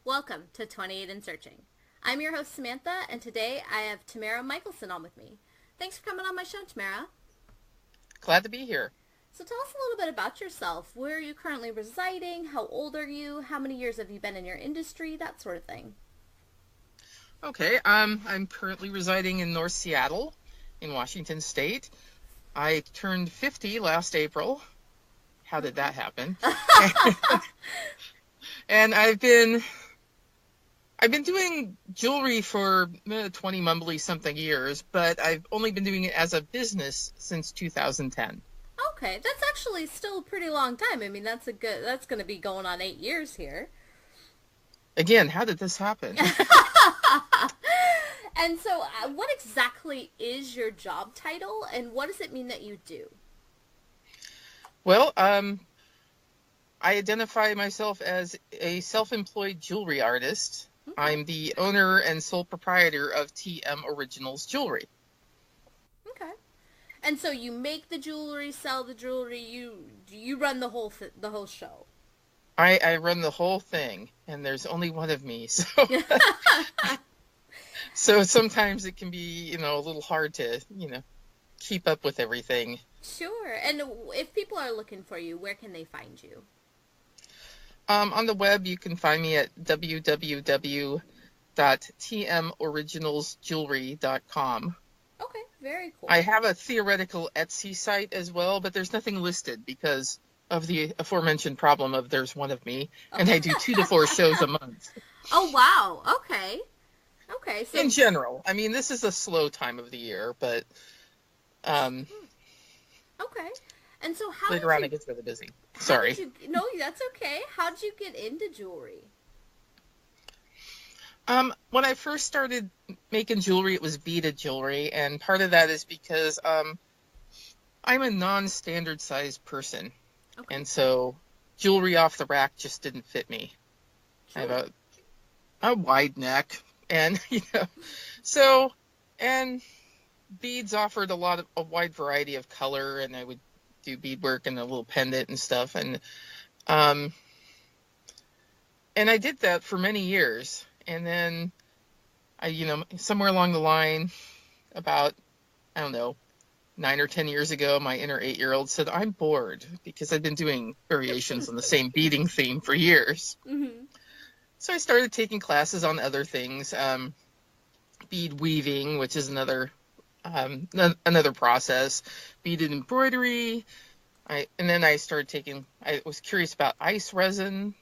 Welcome to 28 and Searching. I'm your host Samantha, and today I have Tamera Mickelson on with me. Thanks for coming on my show, Tamera. Glad to be here. So tell us a little bit about yourself. Where are you currently residing? How old are you? How many years have you been in your industry? That sort of thing. Okay, I'm currently residing in North Seattle in Washington State. I turned 50 last April. How did that happen? And I've been doing jewelry for 20 mumbly something years, but I've only been doing it as a business since 2010. Okay, that's actually still a pretty long time. I mean, that's going to be going on 8 years here. Again, how did this happen? And so, what exactly is your job title, and what does it mean that you do? Well, I identify myself as a self-employed jewelry artist. Okay, I'm the owner and sole proprietor of TM Originals Jewelry. okay. And so you make the jewelry, sell the jewelry. You run the whole show. I run the whole thing, and there's only one of me, so so sometimes it can be, a little hard to, keep up with everything. Sure. And if people are looking for you, where can they find you? On the web, you can find me at www.tmoriginalsjewelry.com. Okay, very cool. I have a theoretical Etsy site as well, but there's nothing listed because of the aforementioned problem of there's one of me, and I do 2 to 4 shows a month. Oh wow. Okay. Okay. So In general, I mean, this is a slow time of the year, but um, okay. And so how later on did it gets really busy. how did Sorry. you no, that's okay. How did you get into jewelry? When I first started making jewelry, it was beaded jewelry, and part of that is because I'm a non-standard size person, Okay. and so jewelry off the rack just didn't fit me. I have Sure. a wide neck, and so and beads offered a wide variety of color, and I would do beadwork and a little pendant and stuff, um, and I did that for many years, and then somewhere along the line, about I don't know 9 or 10 years ago, my inner 8-year-old said, I'm bored because I've been doing variations on the same beading theme for years. Mhm. So I started taking classes on other things, bead weaving, which is another process, beaded embroidery. And then I was curious about ice resin,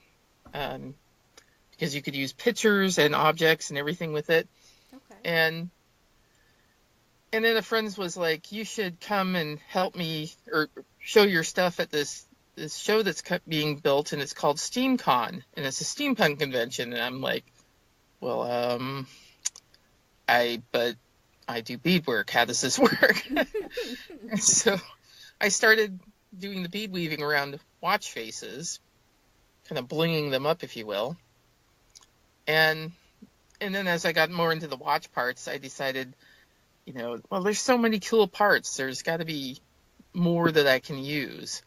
because you could use pictures and objects and everything with it. Okay. And And then a friend was like, you should come and help me or show your stuff at this show that's being built, and it's called SteamCon, and it's a steampunk convention. And I'm like, well, but I do beadwork. How does this work? And so I started doing the bead weaving around watch faces, kind of blinging them up, if you will. And then as I got more into the watch parts, I decided, well, there's so many cool parts. There's got to be more that I can use.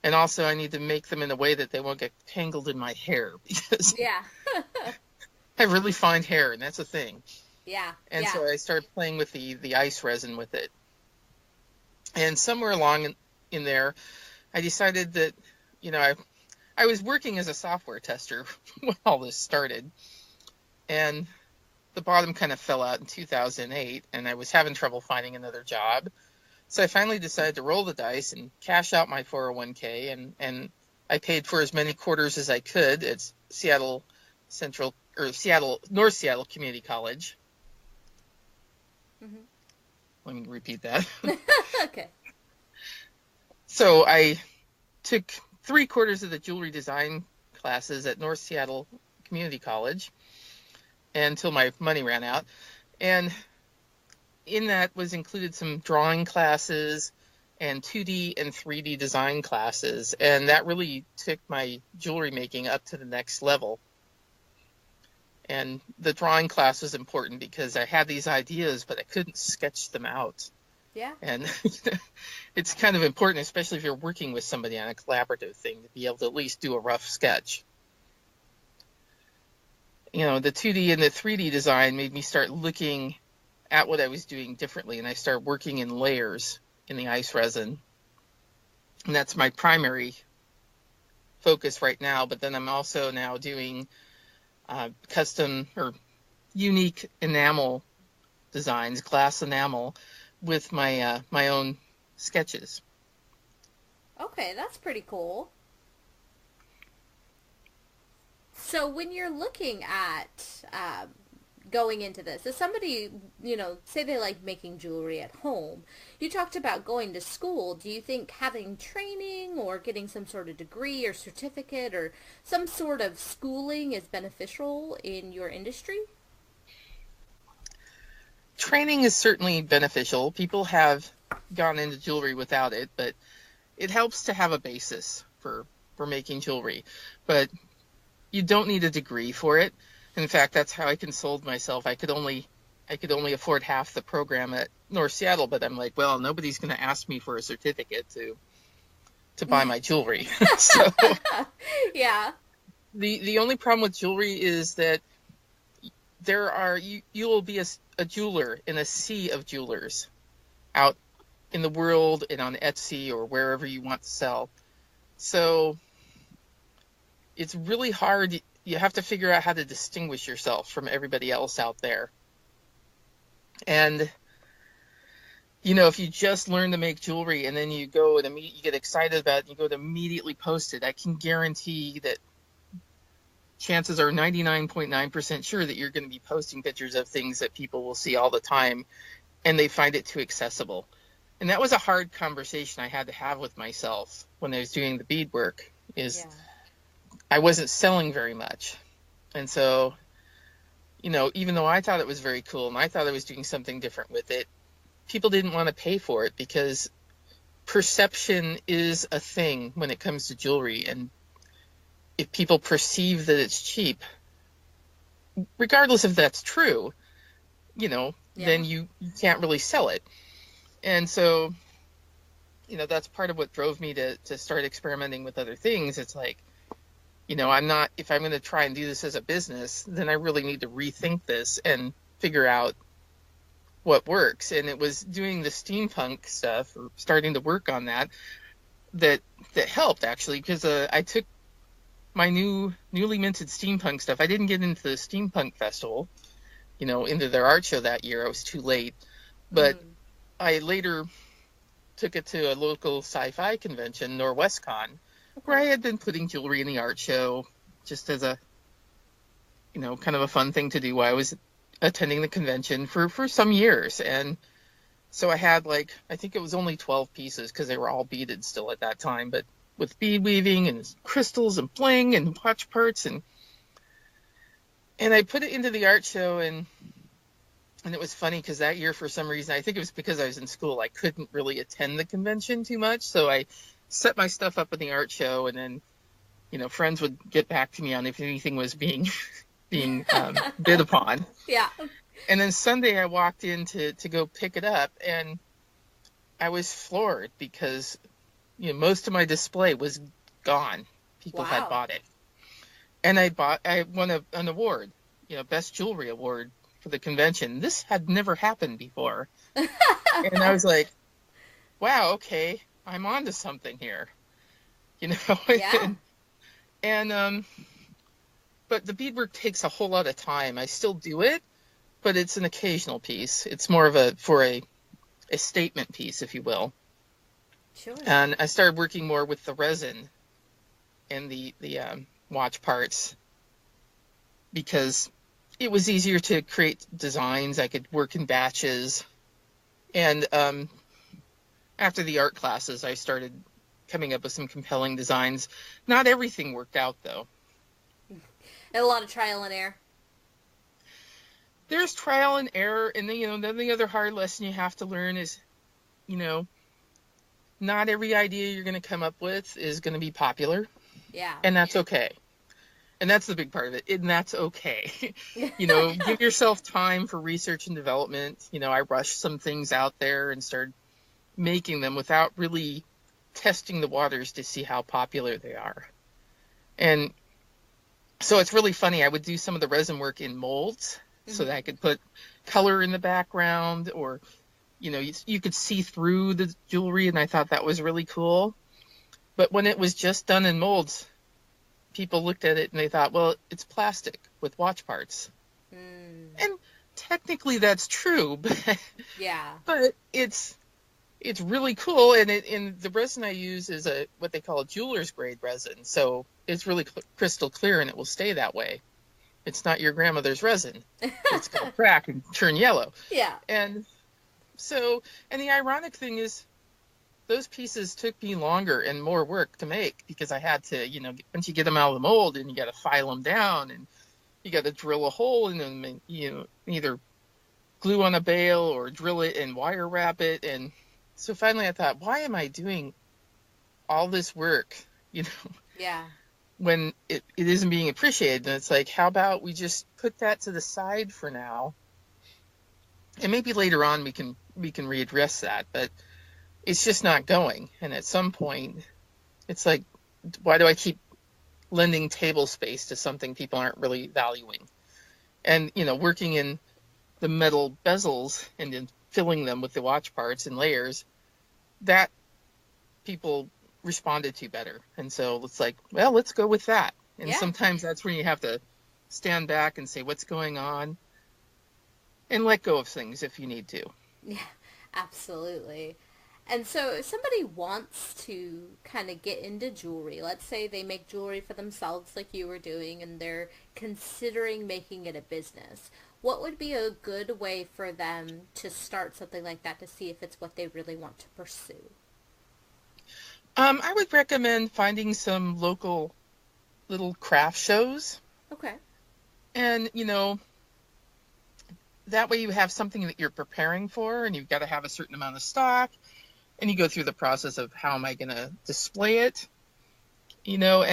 And also I need to make them in a way that they won't get tangled in my hair, because Yeah. I have really fine hair, and that's a thing. Yeah. And Yeah. so I started playing with the ice resin with it. And somewhere along in there, I decided that, I was working as a software tester when all this started. And the bottom kind of fell out in 2008, and I was having trouble finding another job. So I finally decided to roll the dice and cash out my 401k, and I paid for as many quarters as I could at North Seattle Community College. Mhm. Let me repeat that. Okay. So I took 3/4 of the jewelry design classes at North Seattle Community College until my money ran out. And in that was included some drawing classes and 2D and 3D design classes. And that really took my jewelry making up to the next level. And the drawing class was important because I had these ideas, but I couldn't sketch them out. Yeah. And it's kind of important, especially if you're working with somebody on a collaborative thing, to be able to at least do a rough sketch. the 2D and the 3D design made me start looking at what I was doing differently, and I started working in layers in the ice resin. And that's my primary focus right now, but then I'm also now doing custom or unique enamel designs, glass enamel, with my my own sketches. Okay, that's pretty cool. So when you're looking at going into this, as somebody, say they like making jewelry at home, you talked about going to school. Do you think having training or getting some sort of degree or certificate or some sort of schooling is beneficial in your industry? Training is certainly beneficial. People have gone into jewelry without it, but it helps to have a basis for making jewelry. But you don't need a degree for it. In fact, that's how I consoled myself. I could only afford half the program at North Seattle, but I'm like, well, nobody's going to ask me for a certificate to buy my jewelry. So Yeah. the only problem with jewelry is that you will be a jeweler in a sea of jewelers out in the world and on Etsy or wherever you want to sell. So it's really hard. You have to figure out how to distinguish yourself from everybody else out there. And, if you just learn to make jewelry and then you go and you get excited about it and you go to immediately post it, I can guarantee that chances are 99.9% sure that you're going to be posting pictures of things that people will see all the time and they find it too accessible. And that was a hard conversation I had to have with myself when I was doing the beadwork, is I wasn't selling very much. And so, even though I thought it was very cool and I thought I was doing something different with it, people didn't want to pay for it because perception is a thing when it comes to jewelry. And if people perceive that it's cheap, regardless if that's true, then you can't really sell it. And so, that's part of what drove me to start experimenting with other things. It's like, if I'm going to try and do this as a business, then I really need to rethink this and figure out what works. And it was doing the steampunk stuff, or starting to work on that helped, actually, because I took my newly minted steampunk stuff. I didn't get into the steampunk festival, into their art show that year. I was too late. But I later took it to a local sci-fi convention, Norwestcon, where I had been putting jewelry in the art show just as a, kind of a fun thing to do while I was attending the convention for some years. And so I had I think it was only 12 pieces because they were all beaded still at that time, but with bead weaving and crystals and bling and watch parts. And I put it into the art show, and it was funny because that year, for some reason, I think it was because I was in school, I couldn't really attend the convention too much. So I set my stuff up in the art show, and then, friends would get back to me on if anything was being bid upon. Yeah. And then Sunday I walked in to go pick it up, and I was floored because, most of my display was gone. People had bought it. And I won an award, best jewelry award for the convention. This had never happened before. And I was like, wow, okay, I'm onto something here. Yeah. and but the beadwork takes a whole lot of time. I still do it, but it's an occasional piece. It's more of a statement piece, if you will. Sure. And I started working more with the resin and the watch parts because it was easier to create designs. I could work in batches. And after the art classes, I started coming up with some compelling designs. Not everything worked out, though. And a lot of trial and error. There's trial and error, and then the other hard lesson you have to learn is, not every idea you're going to come up with is going to be popular. Yeah. And that's okay. And that's the big part of it. And that's okay. Give yourself time for research and development. I rushed some things out there and started making them without really testing the waters to see how popular they are. And So it's really funny. I would do some of the resin work in molds so that I Mm-hmm. could put color in the background, or, you could see through the jewelry, and I thought that was really cool. But when it was just done in molds, people looked at it and they thought, well, it's plastic with watch parts. Mm. And technically that's true, Yeah. but it's really cool. And the resin I use is a what they call a jeweler's grade resin. So it's really crystal clear, and it will stay that way. It's not your grandmother's resin. It's going to crack and turn yellow. Yeah. And so, and the ironic thing is, those pieces took me longer and more work to make, because I had to, once you get them out of the mold, and you got to file them down, and you got to drill a hole in them, and, either glue on a bale or drill it and wire wrap it. And so finally I thought, why am I doing all this work, Yeah. when it isn't being appreciated? And it's like, how about we just put that to the side for now, and maybe later on we can readdress that. But it's just not going. And at some point, it's like, why do I keep lending table space to something people aren't really valuing? And, working in the metal bezels and then filling them with the watch parts and layers, that people responded to better. And so it's like, well, let's go with that. And Yeah. sometimes that's when you have to stand back and say, what's going on? And let go of things if you need to. Yeah. Absolutely. And so if somebody wants to kind of get into jewelry, let's say they make jewelry for themselves like you were doing and they're considering making it a business, what would be a good way for them to start something like that to see if it's what they really want to pursue? I would recommend finding some local little craft shows. Okay. And, that way you have something that you're preparing for, and you've got to have a certain amount of stock, and you go through the process of, how am I going to display it, and how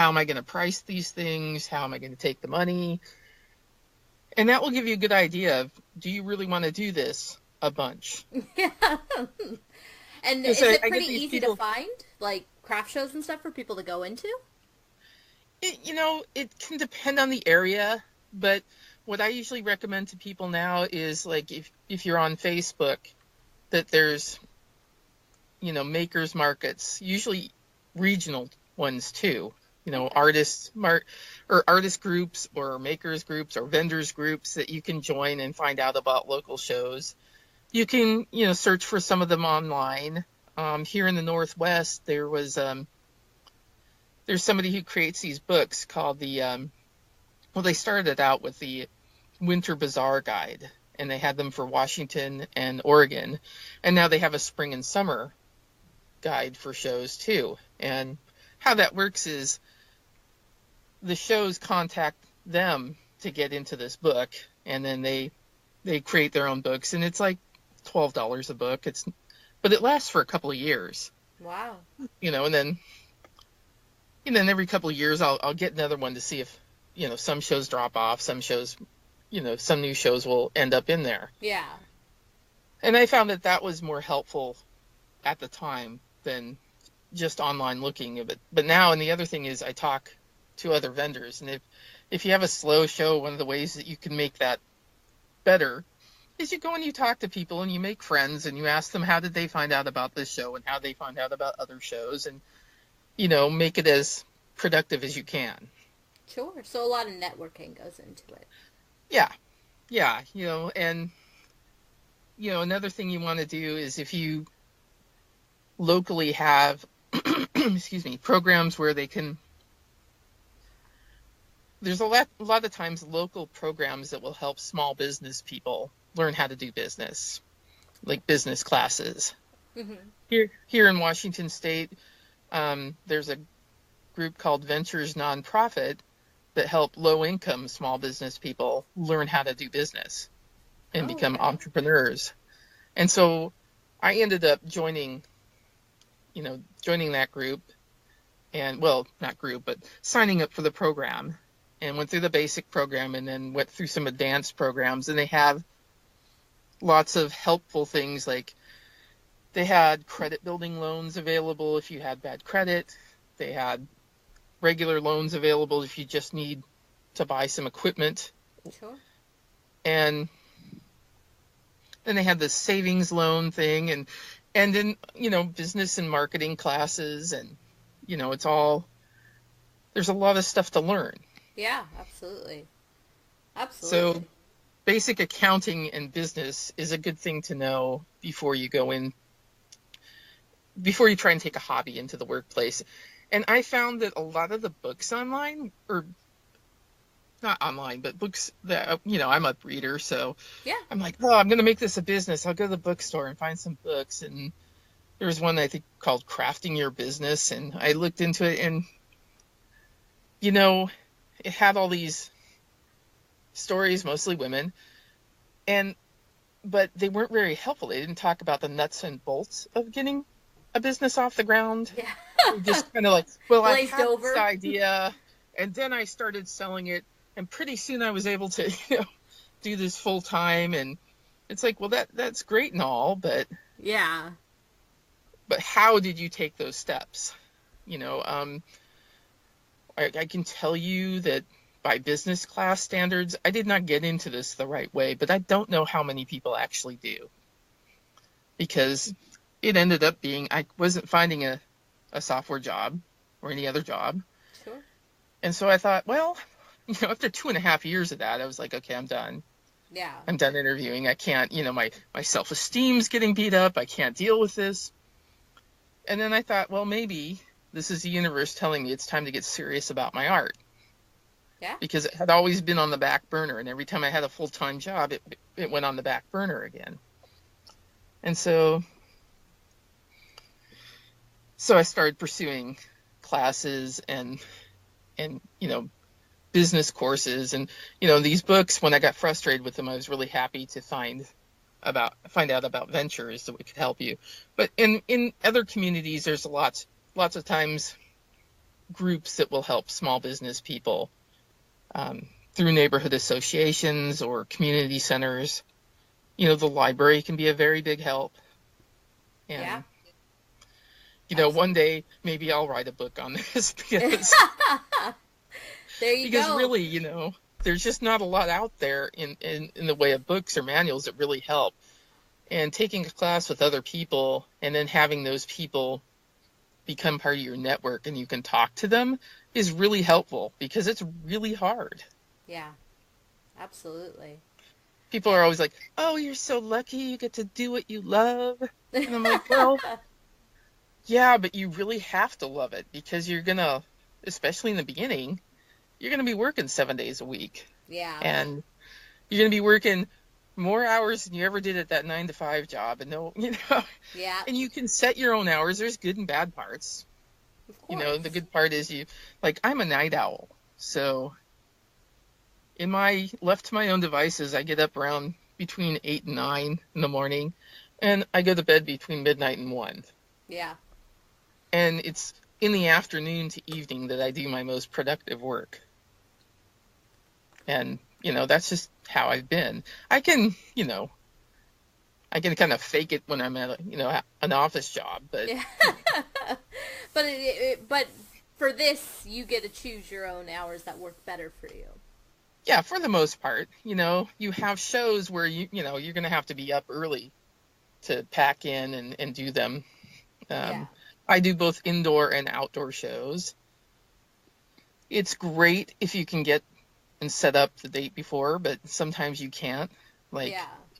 am I going to price these things? How am I going to take the money? And that will give you a good idea of, do you really want to do this a bunch? Yeah. And Because is it I get pretty these easy to people, find, like craft shows and stuff for people to go into? it can depend on the area, but what I usually recommend to people now is, like, if you're on Facebook, that there's, makers markets, usually regional ones too, Okay. or artist groups or makers groups or vendors groups that you can join and find out about local shows. You can, search for some of them online. Here in the Northwest, there's somebody who creates these books called well, they started out with the Winter Bazaar Guide, and they had them for Washington and Oregon, and now they have a spring and summer guide for shows too. And how that works is, the shows contact them to get into this book, and then they create their own books, and it's like $12 a book. But it lasts for a couple of years, Wow. and then every couple of years I'll get another one to see if, some shows drop off, some shows, some new shows will end up in there. Yeah. And I found that was more helpful at the time than just online looking of it. But now, and the other thing is, I talk to other vendors, and if you have a slow show, one of the ways that you can make that better is, you go and you talk to people and you make friends, and you ask them, how did they find out about this show and how they find out about other shows, and, make it as productive as you can. Sure. So a lot of networking goes into it. Yeah. Yeah. And, another thing you want to do is, if you locally have, excuse me, programs where there's a lot of times local programs that will help small business people learn how to do business, like business classes. Hmm. Here in Washington State, there's a group called Ventures Nonprofit that help low-income small business people learn how to do business and Oh, become okay. entrepreneurs. And so I ended up joining that group, and, well, not group, but signing up for the program, and went through the basic program, and then went through some advanced programs. And they have lots of helpful things, like they had credit building loans available if you had bad credit. They had regular loans available if you just need to buy some equipment. Sure. And then they had this savings loan thing, and then, business and marketing classes, and, it's all, there's a lot of stuff to learn. Yeah, absolutely. Absolutely. So basic accounting and business is a good thing to know before you try and take a hobby into the workplace. And I found that a lot of the books online, or not online, but books that, I'm a reader, so yeah. I'm like, oh, I'm going to make this a business. I'll go to the bookstore and find some books. And there was one I think called Crafting Your Business, and I looked into it, and, it had all these stories, mostly women, but they weren't very helpful. They didn't talk about the nuts and bolts of getting a business off the ground. Yeah. Just kind of like, well, I Glazed had over. this idea, and then I started selling it, and pretty soon I was able to, do this full time. And it's like, well, that's great and all, but yeah. But how did you take those steps? I can tell you that by business class standards, I did not get into this the right way, but I don't know how many people actually do. Because it ended up being, I wasn't finding a software job or any other job. Sure. And so I thought, well, after 2.5 years of that, I was like, okay, I'm done. Yeah. I'm done interviewing. I can't, my self-esteem's getting beat up. I can't deal with this. And then I thought, well, maybe this is the universe telling me it's time to get serious about my art. Yeah. Because it had always been on the back burner, and every time I had a full-time job, it went on the back burner again. And so I started pursuing classes and business courses, and these books. When I got frustrated with them, I was really happy to find out about ventures that could help you. But in other communities, there's lots of times groups that will help small business people through neighborhood associations or community centers. The library can be a very big help. And, yeah. One day maybe I'll write a book on this because there you go. Because really, there's just not a lot out there in the way of books or manuals that really help. And taking a class with other people and then having those people become part of your network and you can talk to them is really helpful, because it's really hard. Yeah, absolutely. People are always like, oh, you're so lucky you get to do what you love. And I'm like, well, yeah, but you really have to love it, because you're going to, especially in the beginning, you're going to be working 7 days a week. Yeah. And you're going to be working more hours than you ever did at that 9-to-5 job. And Yeah. And you can set your own hours. There's good and bad parts. Of course. The good part is I'm a night owl. So left to my own devices, I get up around between 8 and 9 in the morning, and I go to bed between midnight and 1. Yeah. And it's in the afternoon to evening that I do my most productive work. And, that's just how I've been. I can kind of fake it when I'm at an office job, but yeah. but for this, you get to choose your own hours that work better for you. Yeah, for the most part. You have shows where you're going to have to be up early to pack in and do them. Yeah. I do both indoor and outdoor shows. It's great if you can get and set up the date before, but sometimes you can't.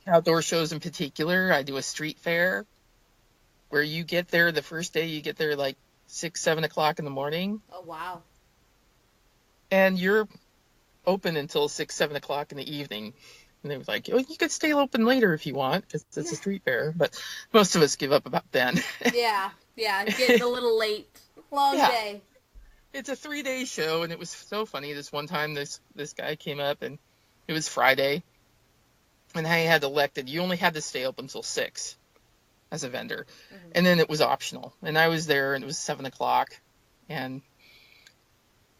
Outdoor shows in particular, I do a street fair where you get there the first day, you get there like 6-7 o'clock in the morning. Oh, wow. And you're open until 6-7 o'clock in the evening. And they were like, oh, you could stay open later if you want, because it's a street fair. But most of us give up about then. Yeah, getting a little late. Long day. It's a 3-day show, and it was so funny. This one time, this guy came up, and it was Friday, and I had elected you only had to stay open until 6 as a vendor, and then it was optional. And I was there, and it was 7 o'clock, and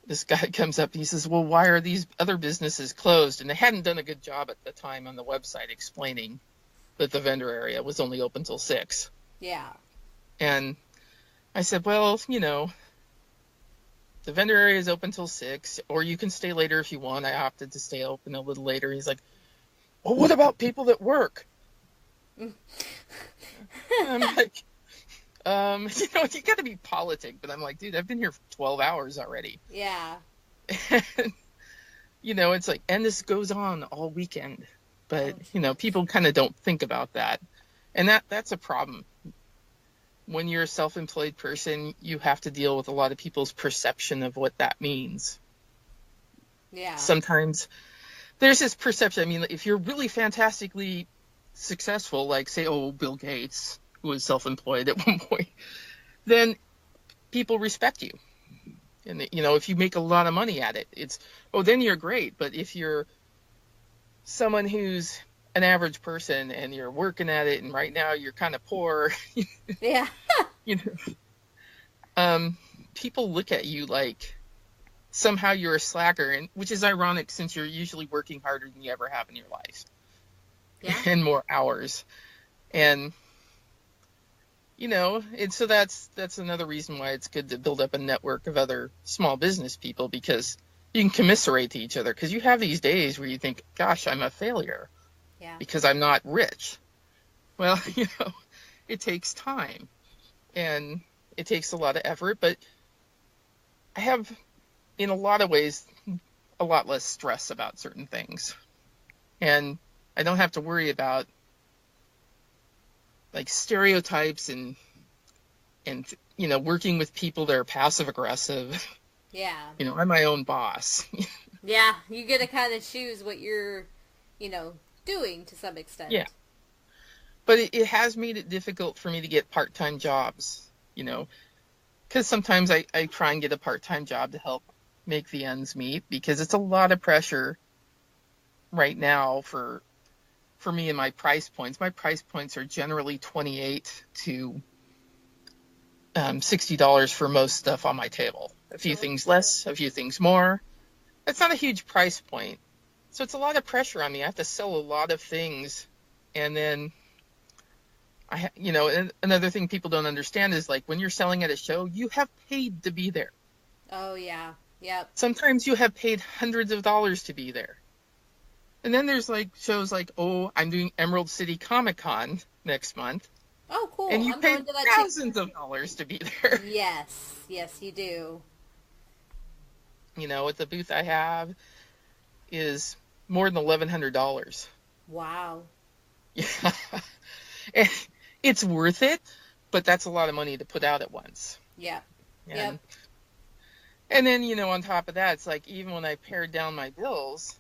this guy comes up, and he says, well, why are these other businesses closed? And they hadn't done a good job at the time on the website explaining that the vendor area was only open till 6. Yeah. And I said, well, the the vendor area is open till 6, or you can stay later if you want. I opted to stay open a little later. He's like, well, what about people that work? I'm like, you got to be politic. But I'm like, dude, I've been here for 12 hours already. Yeah. And, it's like, and this goes on all weekend. But, people kind of don't think about that. And that's a problem. When you're a self-employed person, you have to deal with a lot of people's perception of what that means. Yeah. Sometimes there's this perception. I mean, if you're really fantastically successful, like, say, Bill Gates, who was self-employed at one point, then people respect you. And, if you make a lot of money at it, then you're great. But if you're someone who's an average person and you're working at it and right now you're kind of poor, yeah. People look at you like somehow you're a slacker, and which is ironic since you're usually working harder than you ever have in your life. Yeah. And more hours. And and so that's another reason why it's good to build up a network of other small business people, because you can commiserate to each other, because you have these days where you think, gosh, I'm a failure. Yeah. Because I'm not rich. Well, it takes time and it takes a lot of effort, but I have, in a lot of ways, a lot less stress about certain things. And I don't have to worry about like stereotypes and working with people that are passive aggressive. Yeah. I'm my own boss. Yeah, you get to kind of choose what you're, doing to some extent. Yeah. But it has made it difficult for me to get part-time jobs, because sometimes I try and get a part-time job to help make the ends meet, because it's a lot of pressure right now for me and my price points. My price points are generally $28 to $60 for most stuff on my table. A few things less, a few things more. That's not a huge price point. So it's a lot of pressure on me. I have to sell a lot of things. And then, and another thing people don't understand is, like, when you're selling at a show, you have paid to be there. Oh, yeah. Yep. Sometimes you have paid hundreds of dollars to be there. And then there's, like, shows like, I'm doing Emerald City Comic Con next month. Oh, cool. And you I'm pay going to that thousands of dollars to be there. Yes. Yes, you do. What the booth I have is more than $1,100. Wow. Yeah. And it's worth it, but that's a lot of money to put out at once. Yeah. And then, on top of that, it's like, even when I pared down my bills,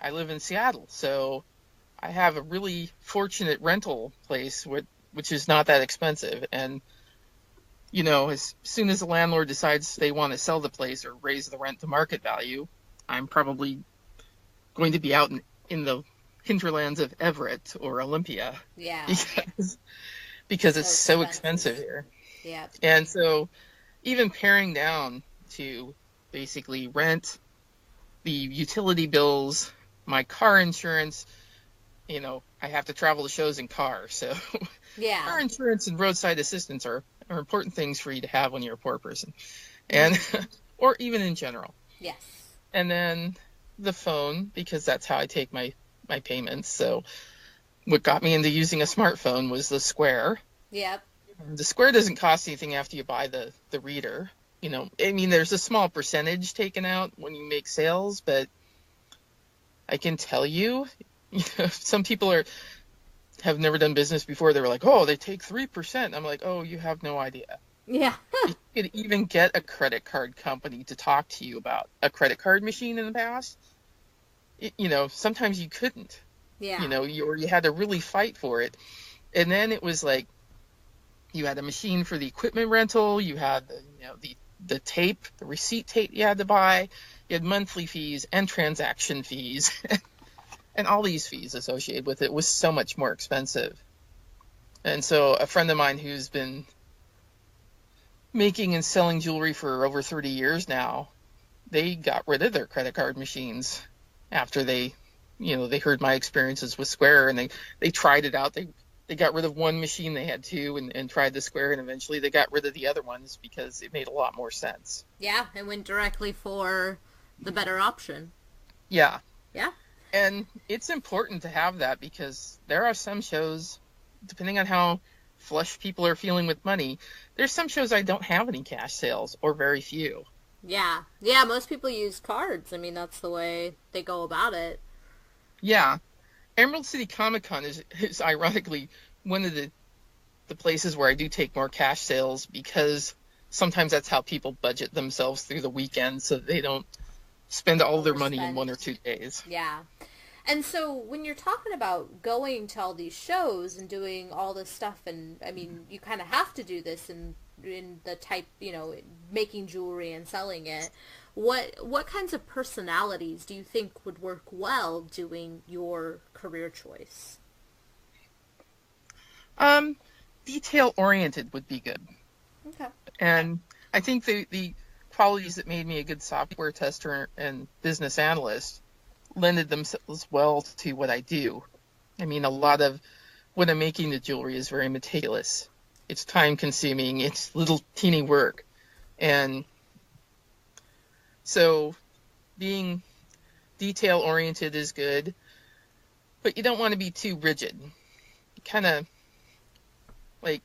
I live in Seattle, so I have a really fortunate rental place which is not that expensive. And, as soon as the landlord decides they want to sell the place or raise the rent to market value, I'm probably going to be out in the hinterlands of Everett or Olympia. Yeah. Because it's so expensive here. Yeah. And so even paring down to basically rent, the utility bills, my car insurance, I have to travel to shows in car. So yeah. Car insurance and roadside assistance are important things for you to have when you're a poor person. And or even in general. Yes. And then the phone, because that's how I take my payments. So what got me into using a smartphone was the Square. Yep. The Square doesn't cost anything after you buy the reader. There's a small percentage taken out when you make sales, but I can tell you, some people have never done business before. They were like, they take 3%. I'm like, you have no idea. Yeah. You could even get a credit card company to talk to you about a credit card machine in the past. Sometimes you couldn't. Yeah. Or you had to really fight for it. And then it was like, you had a machine for the equipment rental. You had the tape, the receipt tape you had to buy. You had monthly fees and transaction fees. And all these fees associated with it was so much more expensive. And so a friend of mine who's been making and selling jewelry for over 30 years now, they got rid of their credit card machines after they heard my experiences with Square, and they tried it out. They they got rid of one machine, they had two, and tried the square, and eventually they got rid of the other ones because it made a lot more sense. Yeah, and went directly for the better option. Yeah. Yeah. And it's important to have that because there are some shows, depending on how flush people are feeling with money, there's some shows I don't have any cash sales or very few. Yeah. Yeah, most people use cards. I mean, that's the way they go about it. Yeah. Emerald City Comic Con is ironically one of the places where I do take more cash sales because sometimes that's how people budget themselves through the weekend so they don't spend all their money in Overspend. 1 or 2 days. Yeah. And so when you're talking about going to all these shows and doing all this stuff, and I mean, you kind of have to do this in the type, making jewelry and selling it. What kinds of personalities do you think would work well doing your career choice? Detail oriented would be good. Okay. And I think the qualities that made me a good software tester and business analyst lended themselves well to what I do. I mean, a lot of when I'm making the jewelry is very meticulous. It's time consuming. It's little teeny work. And so being detail oriented is good, but you don't want to be too rigid. Kind of like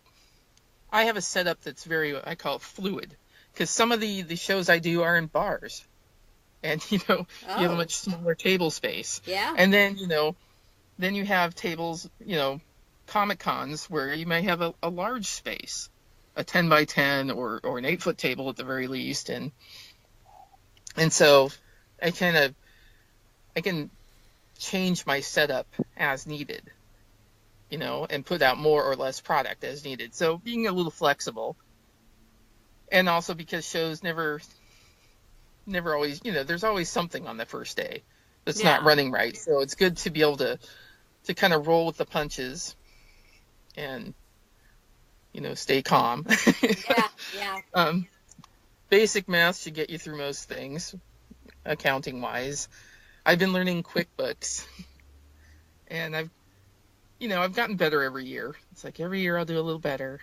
I have a setup that's very, I call it fluid, because some of the shows I do are in bars. And, you have a much smaller table space. Yeah. And then, then you have tables, Comic Cons where you may have a large space, a 10 by 10 or an 8-foot table at the very least. And so I can change my setup as needed, and put out more or less product as needed. So being a little flexible. And also because shows never always, there's always something on the first day that's not running right. So it's good to be able to kind of roll with the punches and, stay calm. Yeah. Basic math should get you through most things, accounting wise. I've been learning QuickBooks, and I've gotten better every year. It's like every year I'll do a little better.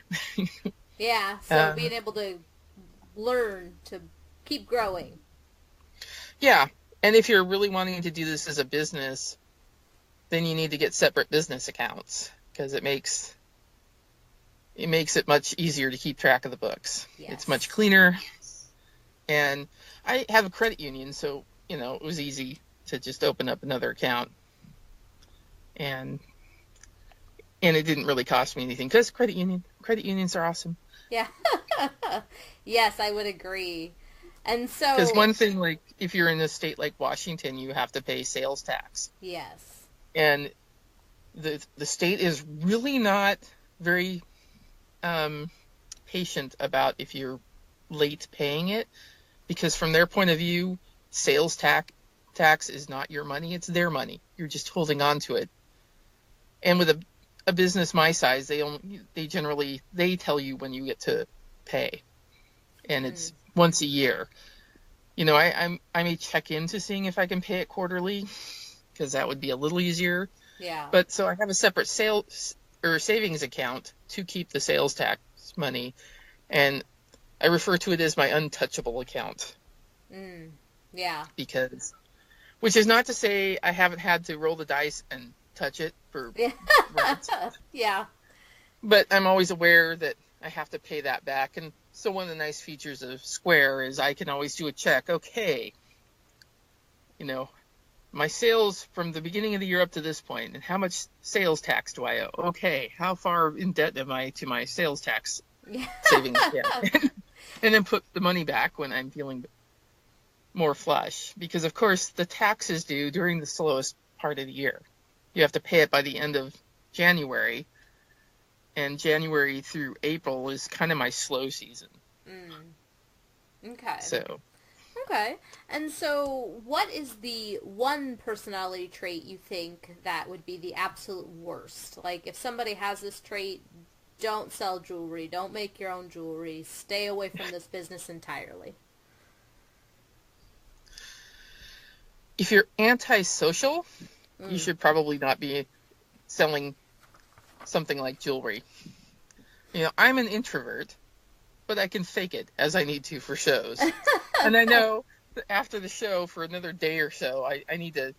Yeah. So being able to learn to keep growing. Yeah. And if you're really wanting to do this as a business, then you need to get separate business accounts because it makes it much easier to keep track of the books. Yes. It's much cleaner. And I have a credit union, so, it was easy to just open up another account. And it didn't really cost me anything because credit unions are awesome. Yeah. Yes, I would agree. And so... Because one thing, like, if you're in a state like Washington, you have to pay sales tax. Yes. And the state is really not very patient about if you're late paying it, because from their point of view, sales tax is not your money, it's their money. You're just holding on to it. And with a business my size, they generally tell you when you get to pay. And it's once a year. I may check into seeing if I can pay it quarterly, because that would be a little easier. Yeah. But so I have a separate sales or savings account to keep the sales tax money, and I refer to it as my untouchable account. Yeah. Which is not to say I haven't had to roll the dice and touch it for rent. Yeah. But I'm always aware that I have to pay that back. And so one of the nice features of Square is I can always do a check. Okay, my sales from the beginning of the year up to this point, and how much sales tax do I owe? Okay, how far in debt am I to my sales tax savings account? And then put the money back when I'm feeling more flush. Because, of course, the tax is due during the slowest part of the year. You have to pay it by the end of January. And January through April is kind of my slow season. Okay. So. Okay. And so what is the one personality trait you think that would be the absolute worst? Like, if somebody has this trait, don't sell jewelry, don't make your own jewelry, stay away from this business entirely. If you're antisocial, you should probably not be selling something like jewelry. I'm an introvert, but I can fake it as I need to for shows. And I know that after the show, for another day or so, I need to,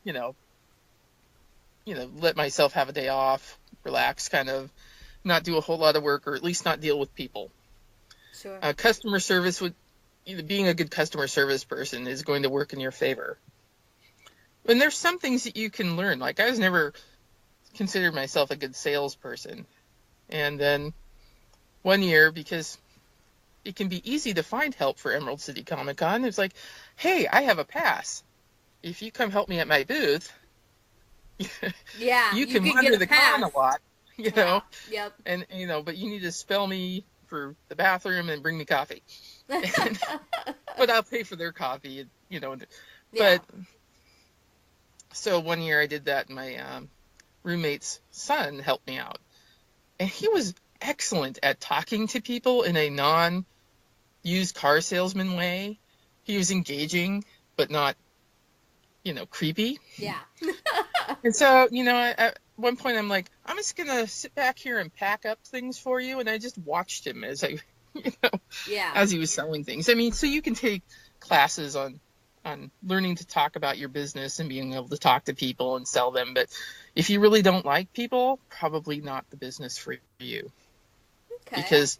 let myself have a day off, relax, kind of not do a whole lot of work, or at least not deal with people. Sure. Customer service being a good customer service person is going to work in your favor. And there's some things that you can learn. Like, I was never considered myself a good salesperson. And then one year, because it can be easy to find help for Emerald City Comic Con, it's like, hey, I have a pass. If you come help me at my booth, yeah, you can wander the con a lot, Yeah. Yep. And, but you need to spell me for the bathroom and bring me coffee. But I'll pay for their coffee, But Yeah. So one year I did that, and my roommate's son helped me out. And he was excellent at talking to people in a non-used car salesman way. He was engaging, but not, creepy. Yeah. And so, at one point I'm like, I'm just going to sit back here and pack up things for you. And I just watched him as as he was selling things. I mean, so you can take classes on learning to talk about your business and being able to talk to people and sell them. But if you really don't like people, probably not the business for you. Okay. Because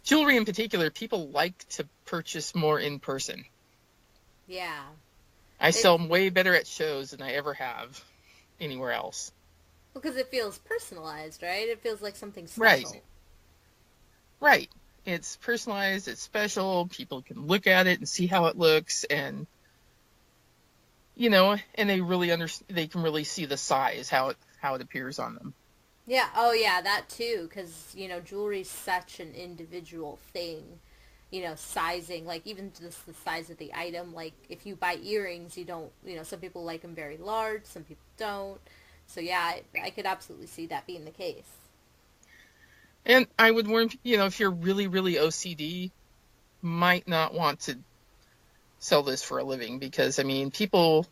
jewelry in particular, people like to purchase more in person. Yeah. I sell way better at shows than I ever have anywhere else. Because it feels personalized, right? It feels like something special. Right. It's personalized, it's special, people can look at it and see how it looks, and and they can really see the size, how it appears on them. Yeah, oh yeah, that too, because, jewelry's such an individual thing. Sizing, like even just the size of the item, like if you buy earrings, you don't, some people like them very large, some people don't. So yeah, I could absolutely see that being the case. And I would warn, if you're really, really OCD, might not want to sell this for a living, because, I mean, people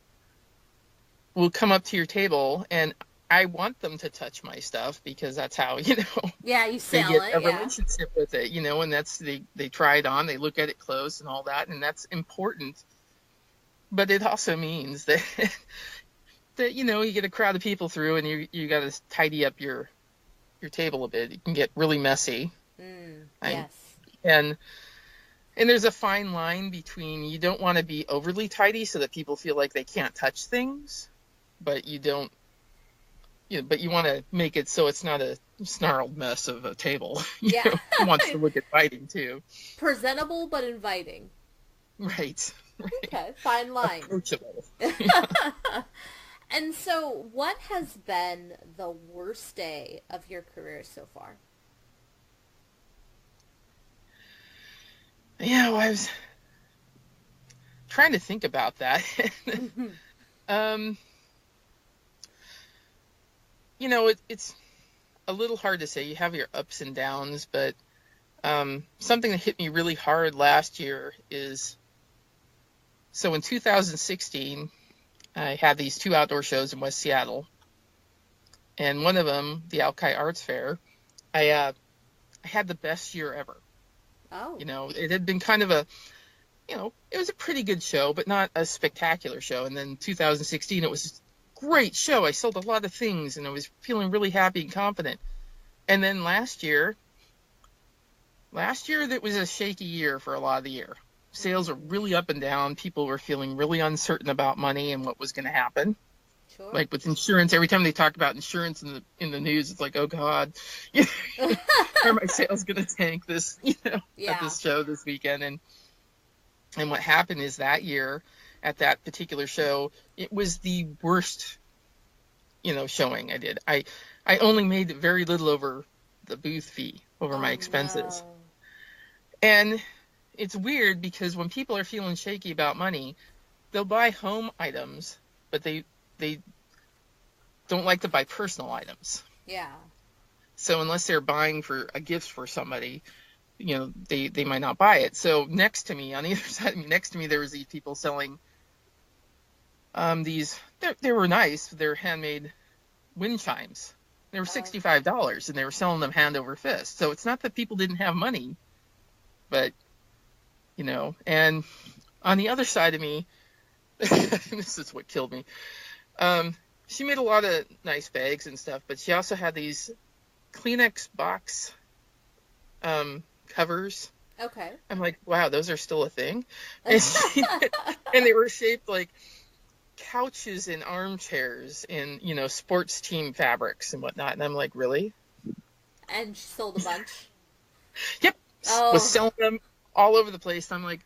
will come up to your table, and I want them to touch my stuff, because that's how, yeah, you sell they get it, a relationship with it, and that's, they try it on, they look at it close and all that, and that's important. But it also means that, you get a crowd of people through, and you got to tidy up your table a bit. It can get really messy. Yes. And there's a fine line between, you don't want to be overly tidy so that people feel like they can't touch things, but you don't, but you want to make it so it's not a snarled mess of a table. Yeah. Wants to look inviting too. Presentable but inviting. Right. Okay, fine line. Approachable. And so, what has been the worst day of your career so far? Yeah, well, I was trying to think about that. It's a little hard to say. You have your ups and downs, but something that hit me really hard last year is, so in 2016, I had these 2 outdoor shows in West Seattle, and one of them, the Alki Arts Fair, I had the best year ever. Oh. It had been kind of a, it was a pretty good show, but not a spectacular show. And then 2016, it was a great show. I sold a lot of things, and I was feeling really happy and confident. And then last year, that was a shaky year for a lot of the year. Sales were really up and down. People were feeling really uncertain about money and what was going to happen. Sure. Like with insurance, every time they talk about insurance in the news, it's like, oh God, are my sales going to tank this, at this show this weekend? And what happened is that year at that particular show, it was the worst, showing I did. I only made very little over the booth fee, over my expenses. No. And it's weird, because when people are feeling shaky about money, they'll buy home items, but they don't like to buy personal items. Yeah. So unless they're buying for a gift for somebody, they might not buy it. So next to me, on the other side of me, there was these people selling they were nice. They're handmade wind chimes. They were Oh. $65, and they were selling them hand over fist. So it's not that people didn't have money, but, and on the other side of me, this is what killed me. She made a lot of nice bags and stuff, but she also had these Kleenex box covers. Okay. I'm like, wow, those are still a thing. And, and they were shaped like couches and armchairs in, sports team fabrics and whatnot. And I'm like, really? And she sold a bunch. Yep. Oh. Was selling them all over the place. I'm like,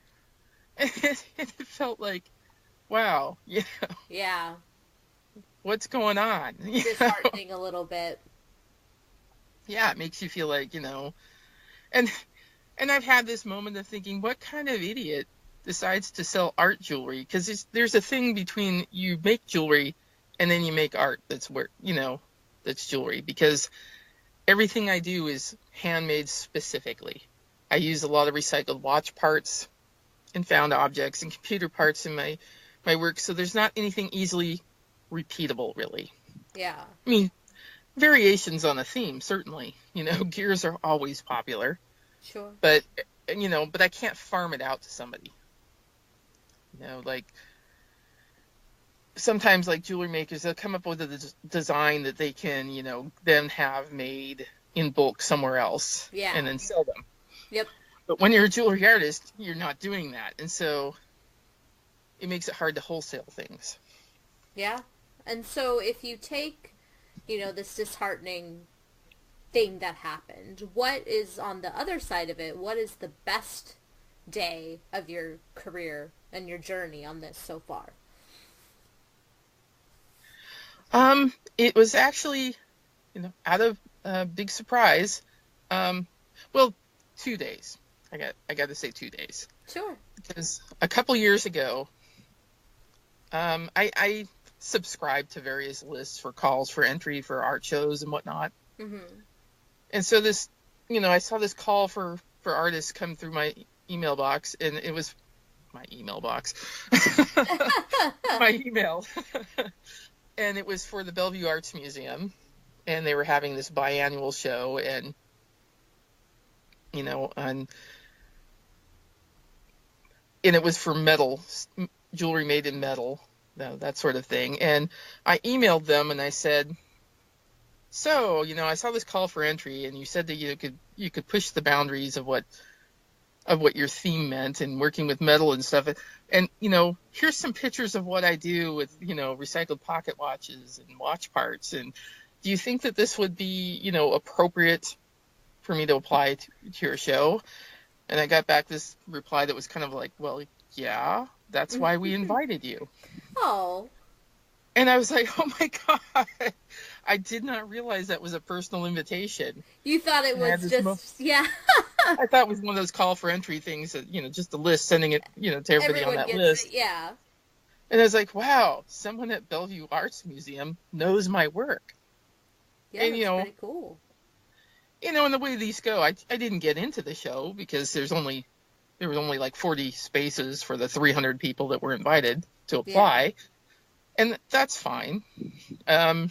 it felt like, wow, Yeah. what's going on? Disheartening a little bit. Yeah, it makes you feel like, and I've had this moment of thinking, what kind of idiot decides to sell art jewelry? Because there's a thing between you make jewelry and then you make art that's that's jewelry. Because everything I do is handmade specifically. I use a lot of recycled watch parts and found objects and computer parts in my work. So there's not anything easily repeatable, really. Yeah. I mean, variations on a theme, certainly. Gears are always popular. Sure. But I can't farm it out to somebody. Like sometimes like jewelry makers, they'll come up with a design that they can, then have made in bulk somewhere else. Yeah. And then sell them. Yep. But when you're a jewelry artist, you're not doing that. And so it makes it hard to wholesale things. Yeah. And so if you take, this disheartening thing that happened, what is on the other side of it? What is the best day of your career and your journey on this so far? It was actually, out of a big surprise. 2 days. I got to say 2 days. Sure. Because a couple years ago, I subscribed to various lists for calls for entry for art shows and whatnot. Mm-hmm. And so this, I saw this call for artists come through my email box, and it was my email box, my email. And it was for the Bellevue Arts Museum, and they were having this biannual show, and, and it was for metal, jewelry made in metal, that sort of thing. And I emailed them and I said, so, I saw this call for entry, and you said that you could push the boundaries of what your theme meant and working with metal and stuff. And, here's some pictures of what I do with, recycled pocket watches and watch parts. And do you think that this would be, appropriate for me to apply to your show? And I got back this reply that was kind of like, well, yeah, that's why we invited you. Oh. And I was like, oh my God, I did not realize that was a personal invitation. You thought it was just, yeah. I thought it was one of those call for entry things that, just a list, sending it, to everybody Everyone on that gets list. it, yeah. And I was like, wow, someone at Bellevue Arts Museum knows my work. Yeah, and, that's pretty cool. And the way these go, I didn't get into the show because there was only like 40 spaces for the 300 people that were invited to apply. Yeah. And that's fine. But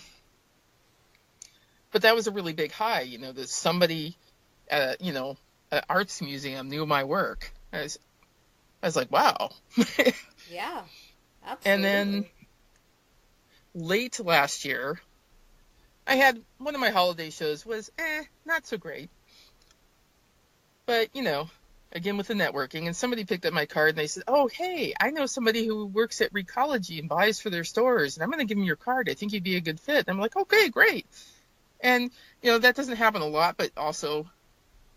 that was a really big high, that somebody at, an arts museum knew my work. I was like, wow. Yeah, absolutely. And then late last year, I had one of my holiday shows was, not so great. But, again with the networking, and somebody picked up my card and they said, oh, hey, I know somebody who works at Recology and buys for their stores, and I'm going to give him your card. I think you'd be a good fit. And I'm like, okay, great. And, that doesn't happen a lot, but also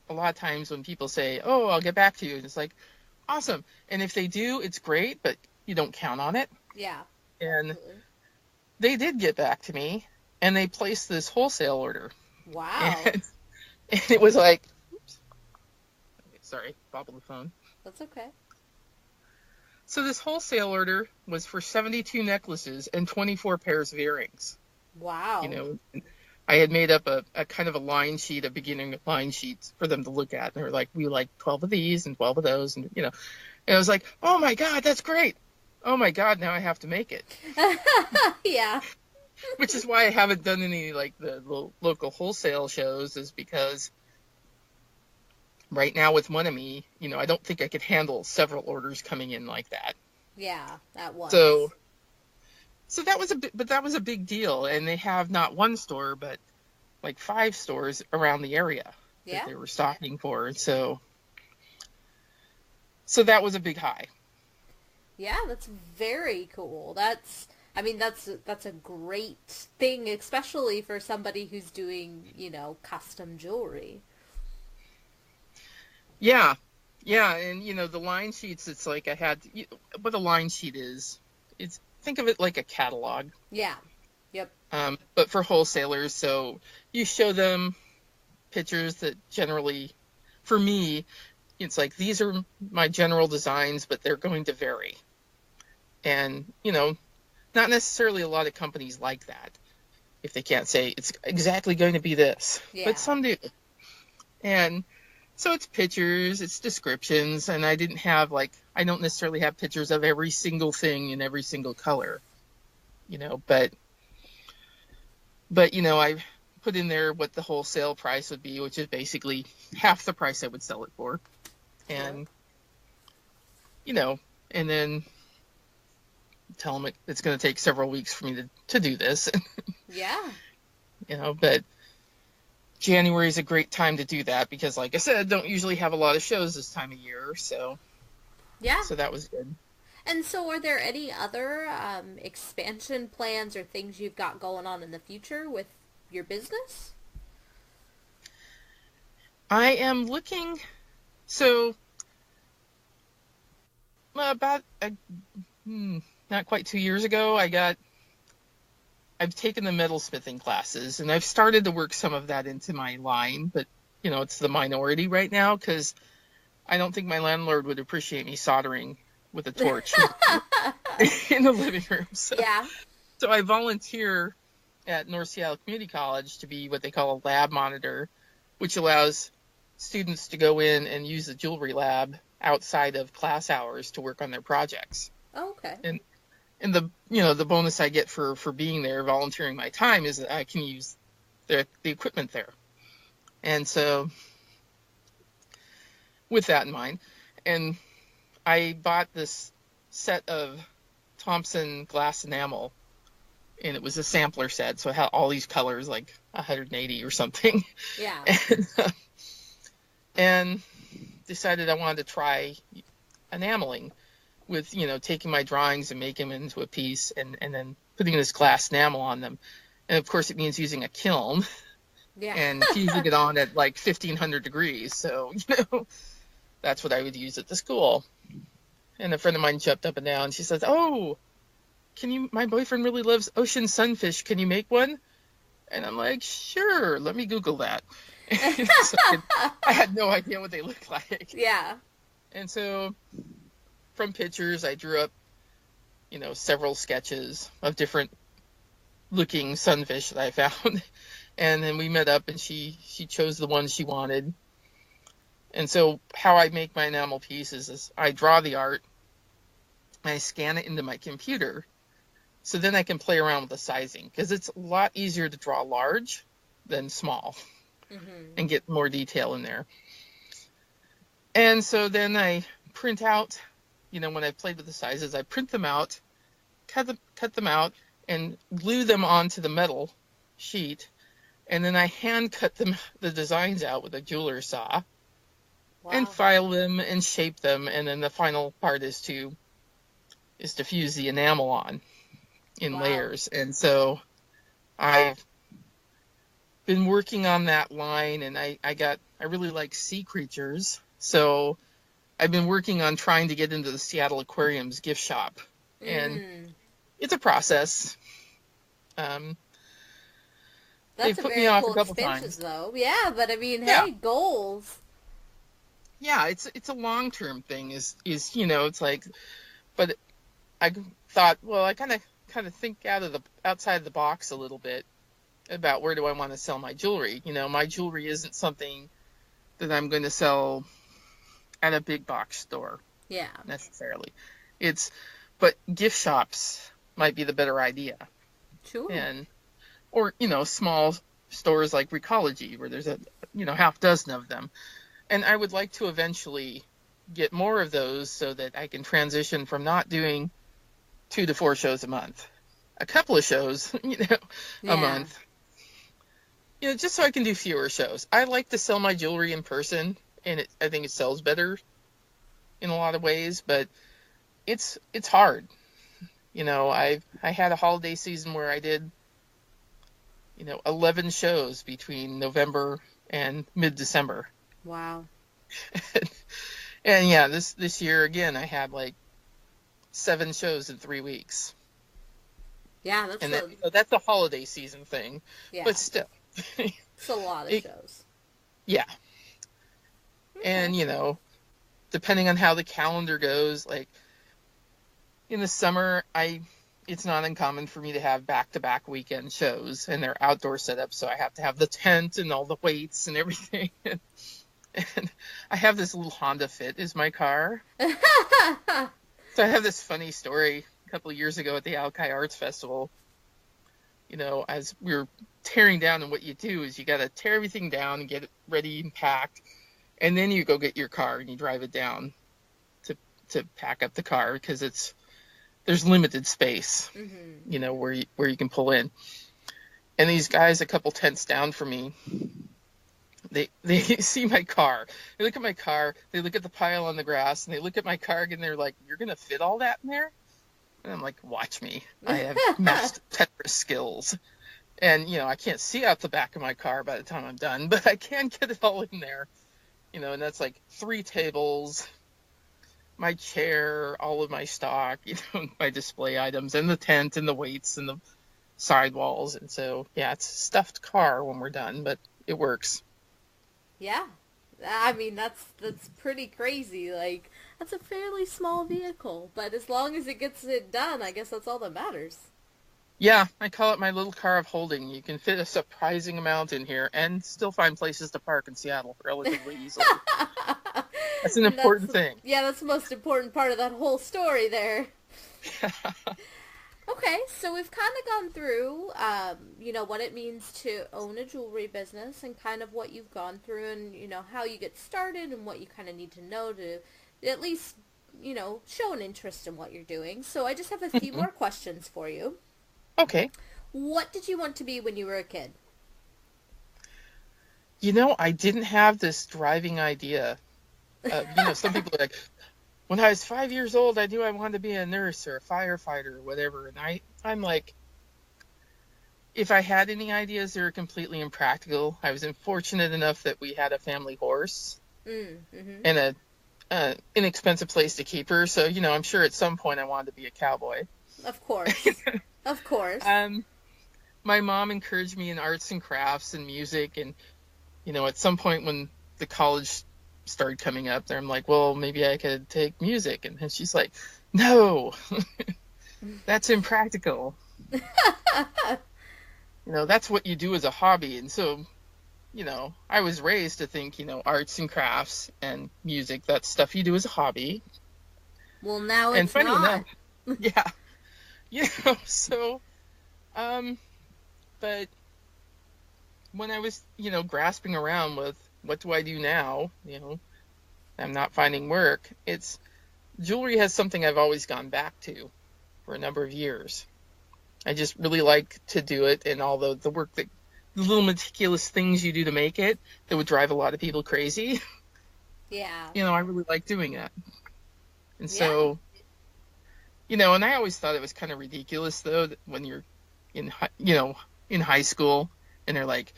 a lot of times when people say, oh, I'll get back to you, and it's like, awesome. And if they do, it's great, but you don't count on it. Yeah. And absolutely. They did get back to me, and they placed this wholesale order. Wow. And it was like, oops. Sorry, bobbled the phone. That's okay. So this wholesale order was for 72 necklaces and 24 pairs of earrings. Wow. I had made up a kind of a line sheet, a beginning line sheet for them to look at. And they were like, we like 12 of these and 12 of those. And, and I was like, oh my God, that's great. Oh my God, now I have to make it. Yeah. which is why I haven't done any like the local wholesale shows, is because right now with Monami, I don't think I could handle several orders coming in like that. Yeah, at once. So that was a big deal, and they have not one store but like 5 stores around the area that Yeah. they were stocking for. So that was a big high. Yeah, that's very cool. I mean, that's a great thing, especially for somebody who's doing, custom jewelry. Yeah. Yeah, and the line sheets, it's like I had what a line sheet is. It's think of it like a catalog. Yeah. Yep. But for wholesalers, so you show them pictures that generally, for me, it's like these are my general designs, but they're going to vary. And, not necessarily a lot of companies like that if they can't say it's exactly going to be this. Yeah. But some do. And so it's pictures, it's descriptions, and I don't necessarily have pictures of every single thing in every single color, but I put in there what the wholesale price would be, which is basically half the price I would sell it for. And, and then tell them it's going to take several weeks for me to do this. Yeah. But January is a great time to do that because, like I said, I don't usually have a lot of shows this time of year. So, yeah. So that was good. And so are there any other expansion plans or things you've got going on in the future with your business? I am looking, so about not quite 2 years ago, I've taken the metalsmithing classes, and I've started to work some of that into my line, but it's the minority right now because I don't think my landlord would appreciate me soldering with a torch in the living room. So I volunteer at North Seattle Community College to be what they call a lab monitor, which allows students to go in and use the jewelry lab outside of class hours to work on their projects. Oh, okay. And the bonus I get for being there, volunteering my time, is that I can use the equipment there. And so with that in mind, and I bought this set of Thompson glass enamel, and it was a sampler set, so it had all these colors, like 180 or something. Yeah. And decided I wanted to try enameling with, taking my drawings and making them into a piece and then putting this glass enamel on them. And of course it means using a kiln and fusing it on at like 1500 degrees. So, that's what I would use at the school. And a friend of mine jumped up and down. She says, "Oh, my boyfriend really loves ocean sunfish. Can you make one?" And I'm like, "Sure, let me Google that." So I had no idea what they looked like. Yeah. And so from pictures, I drew up, several sketches of different looking sunfish that I found. And then we met up and she chose the one she wanted. And so how I make my enamel pieces is I draw the art, and I scan it into my computer. So then I can play around with the sizing because it's a lot easier to draw large than small and get more detail in there. And so then I print out, when I played with the sizes, I print them out, cut them out, and glue them onto the metal sheet. And then I hand cut the designs out with a jeweler's saw. Wow. And file them and shape them. And then the final part is to fuse the enamel on in layers. And so I've been working on that line, and I really like sea creatures. So I've been working on trying to get into the Seattle Aquarium's gift shop. And it's a process. That's they've put me off a couple times, though. Yeah, but I mean, hey, goals. Yeah, it's a long-term thing. Is it's like, but I thought, well, I kind of think outside of the box a little bit about where do I want to sell my jewelry. My jewelry isn't something that I'm going to sell at a big box store. Yeah. Necessarily. But gift shops might be the better idea. Sure. and or small stores like Recology where there's a half dozen of them. And I would like to eventually get more of those so that I can transition from not doing 2 to 4 shows a month, a couple of shows, a Yeah. month, just so I can do fewer shows. I like to sell my jewelry in person, and I think it sells better in a lot of ways, but it's hard. I had a holiday season where I did 11 shows between November and mid-December. Wow. And yeah, this year again I had like 7 shows in 3 weeks. Yeah, And that's a holiday season thing. yeah. But still. It's a lot of shows. Yeah. Okay. And depending on how the calendar goes, like in the summer it's not uncommon for me to have back-to-back weekend shows, and they're outdoor setups, so I have to have the tent and all the weights and everything. And I have this little Honda Fit is my car. So I have this funny story a couple of years ago at the Alki Arts Festival. As we were tearing down, and what you do is you got to tear everything down and get it ready and packed, and then you go get your car and you drive it down to pack up the car because there's limited space, where you can pull in. And these guys, a couple tents down from me, they see my car. They look at my car. They look at the pile on the grass, and they look at my car, and they're like, "You're gonna fit all that in there?" And I'm like, "Watch me. I have master Tetris skills, and I can't see out the back of my car by the time I'm done, but I can get it all in there, And that's like 3 tables, my chair, all of my stock, my display items, and the tent, and the weights, and the sidewalls, and so yeah, it's a stuffed car when we're done, but it works." Yeah. I mean, that's pretty crazy. Like, that's a fairly small vehicle, but as long as it gets it done, I guess that's all that matters. Yeah, I call it my little car of holding. You can fit a surprising amount in here and still find places to park in Seattle relatively easily. That's an important thing. Yeah, that's the most important part of that whole story there. Okay, so we've kind of gone through, what it means to own a jewelry business and kind of what you've gone through and, how you get started and what you kind of need to know to at least, show an interest in what you're doing. So I just have a few more questions for you. Okay. What did you want to be when you were a kid? I didn't have this driving idea. Some people are like, when I was 5 years old, I knew I wanted to be a nurse or a firefighter or whatever. And I'm like, if I had any ideas, they were completely impractical. I was fortunate enough that we had a family horse and a inexpensive place to keep her. So, I'm sure at some point I wanted to be a cowboy. Of course. Of course. My mom encouraged me in arts and crafts and music. And, at some point when the college started coming up there, I'm like, well, maybe I could take music. And she's like, no, that's impractical. That's what you do as a hobby. And so, I was raised to think, arts and crafts and music, that's stuff you do as a hobby. Well, now it's funny not. Enough, yeah. So, but when I was, grasping around with what do I do now, I'm not finding work, jewelry has something I've always gone back to for a number of years. I just really like to do it, and all the work the little meticulous things you do to make it that would drive a lot of people crazy. Yeah. I really like doing that. And so, and I always thought it was kind of ridiculous though, that when you're in high school and they're like,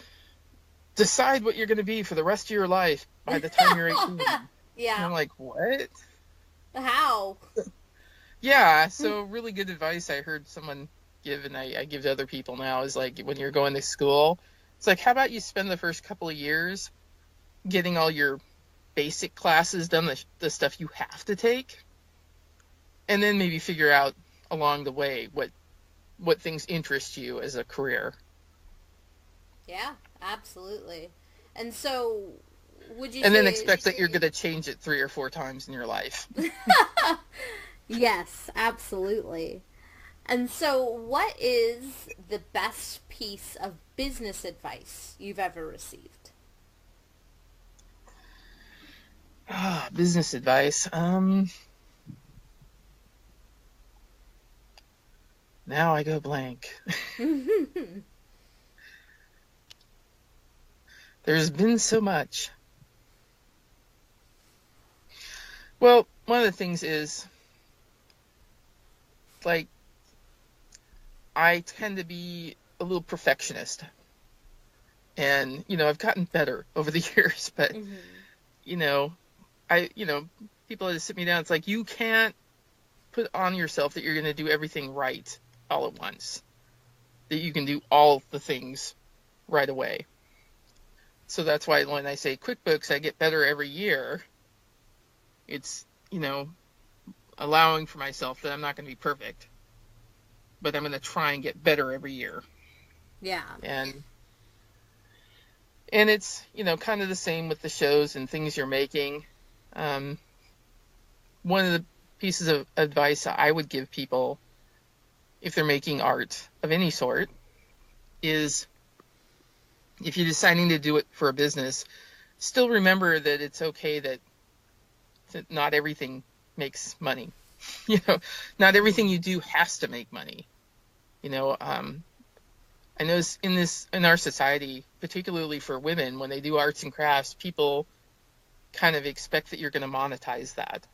decide what you're going to be for the rest of your life by the time you're 18. Yeah. And I'm like, what? How? Yeah, so really good advice I heard someone give, and I give to other people now, is like, when you're going to school, it's like, how about you spend the first couple of years getting all your basic classes done, the stuff you have to take, and then maybe figure out along the way what things interest you as a career. Yeah, absolutely. And so, would you and then expect that you're going to change it 3 or 4 times in your life. Yes, absolutely. And so what is the best piece of business advice you've ever received? Business advice. Now I go blank. There's been so much. Well, one of the things is, like, I tend to be a little perfectionist. And, I've gotten better over the years, but, you know, people that sit me down, it's like, you can't put on yourself that you're going to do everything right all at once. That you can do all the things right away. So that's why when I say QuickBooks, I get better every year. It's, allowing for myself that I'm not going to be perfect, but I'm going to try and get better every year. Yeah. And it's, kind of the same with the shows and things you're making. One of the pieces of advice I would give people if they're making art of any sort is, if you're deciding to do it for a business, still remember that it's okay that not everything makes money. Not everything you do has to make money. I know in our society, particularly for women, when they do arts and crafts, people kind of expect that you're going to monetize that.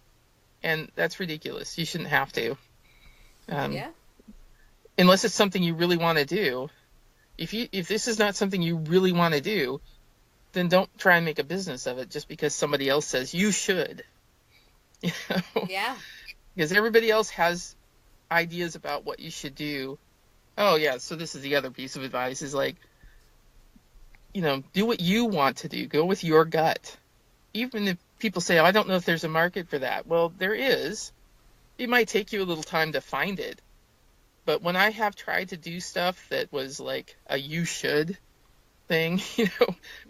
And that's ridiculous. You shouldn't have to. Unless it's something you really want to do. If this is not something you really want to do, then don't try and make a business of it just because somebody else says you should. Yeah. Because everybody else has ideas about what you should do. Oh yeah, so this is the other piece of advice is like, do what you want to do. Go with your gut. Even if people say, oh, I don't know if there's a market for that. Well, there is. It might take you a little time to find it. But when I have tried to do stuff that was like a you should thing,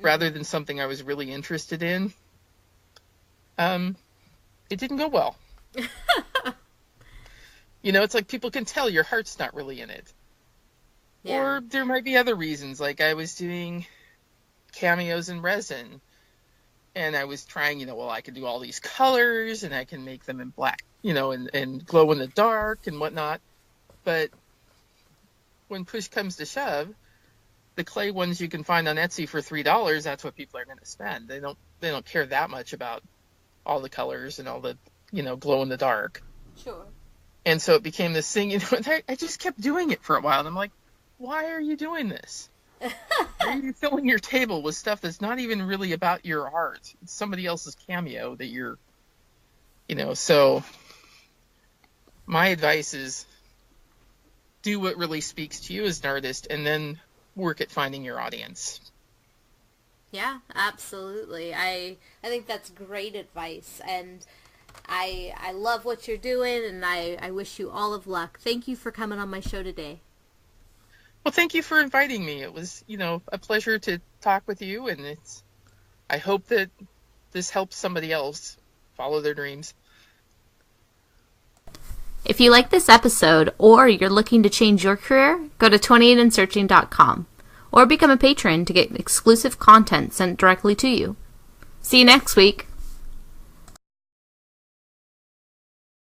rather than something I was really interested in, it didn't go well. It's like people can tell your heart's not really in it. Yeah. Or there might be other reasons, like I was doing cameos in resin, and I was trying, I can do all these colors, and I can make them in black, and glow in the dark and whatnot. But when push comes to shove, the clay ones you can find on Etsy for $3, that's what people are going to spend. They don't care that much about all the colors and all the, glow in the dark. Sure. And so it became this thing, I just kept doing it for a while. And I'm like, why are you doing this? Why are you filling your table with stuff that's not even really about your art? It's somebody else's cameo that you're, so my advice is do what really speaks to you as an artist and then work at finding your audience. Yeah, absolutely. I think that's great advice, and I love what you're doing, and I wish you all of luck. Thank you for coming on my show today. Well, thank you for inviting me. It was, a pleasure to talk with you, and I hope that this helps somebody else follow their dreams. If you like this episode or you're looking to change your career, go to 28andsearching.com or become a patron to get exclusive content sent directly to you. See you next week.